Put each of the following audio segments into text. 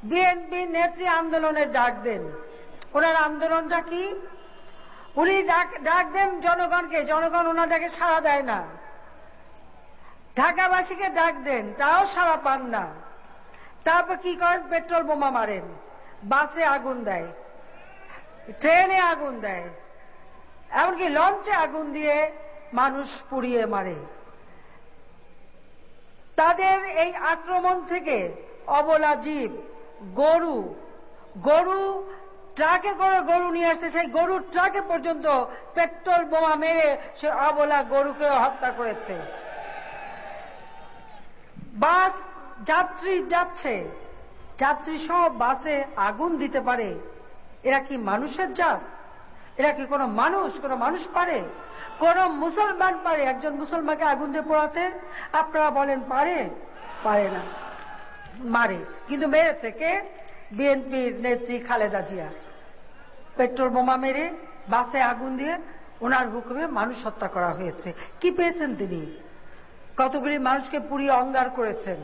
BNP নেত্রী আন্দোলনের ডাক দেন। ওনার আন্দোলনটা কি? উনি ডাক দেন জনগণকে, জনগণ ওনার ডাকে সাড়া দেয় না। ঢাকাবাসীকে ডাক দেন, তাও সাড়া পান না। তারপর কি করেন? পেট্রোল বোমা মারেন, বাসে আগুন দেয়, ট্রেনে আগুন দেয়, এমনকি লঞ্চে আগুন দিয়ে মানুষ পুড়িয়ে মারে। তাদের এই আক্রমণ থেকে অবলা জীব, গরু ট্রাকে করে গরু নিয়ে আসছে, সেই গরুর ট্রাকে পর্যন্ত পেট্রোল বোমা মেরে সে অবলা গরুকে হত্যা করেছে। বাস যাত্রী যাচ্ছে, যাত্রী সব বাসে আগুন দিতে পারে। এরা কি মানুষের জাত? এরা কি কোনো মানুষ পারে? কোন মুসলমান পারে একজন মুসলমানকে আগুন দিয়ে পোড়াতে? আপনারা বলেন পারে? পারে না, মারে। কিন্তু মেরেছে কে? বিএনপির নেত্রী খালেদা জিয়া। পেট্রোল বোমা মেরে বাসে আগুন দিয়ে ওনার হুকুমে মানুষ হত্যা করা হয়েছে। কি পেয়েছেন তিনি? কতগুলি মানুষকে পুড়িয়ে অঙ্গার করেছেন,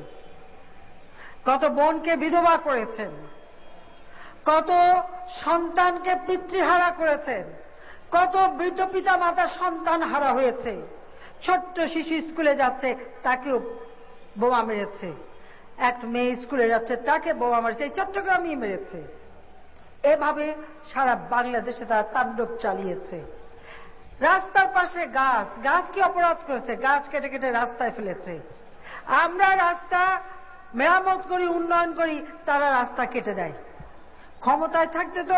কত বোনকে বিধবা করেছেন, কত সন্তানকে পিতৃহারা করেছেন, কত বৃদ্ধ পিতা মাতা সন্তান হারা হয়েছে। ছোট্ট শিশু স্কুলে যাচ্ছে, তাকেও বোমা মেরেছে। এক মেয়ে স্কুলে যাচ্ছে, তাকে বোমা মেরেছে। চট্টগ্রামই মেরেছে। এভাবে সারা বাংলাদেশে তারা তাণ্ডব চালিয়েছে। রাস্তার পাশে গাছ কি অপরাধ করেছে? গাছ কেটে কেটে রাস্তায় ফেলেছে। আমরা রাস্তা মেরামত করি, উন্নয়ন করি, তারা রাস্তা কেটে দেয়। ক্ষমতায় থাকতে তো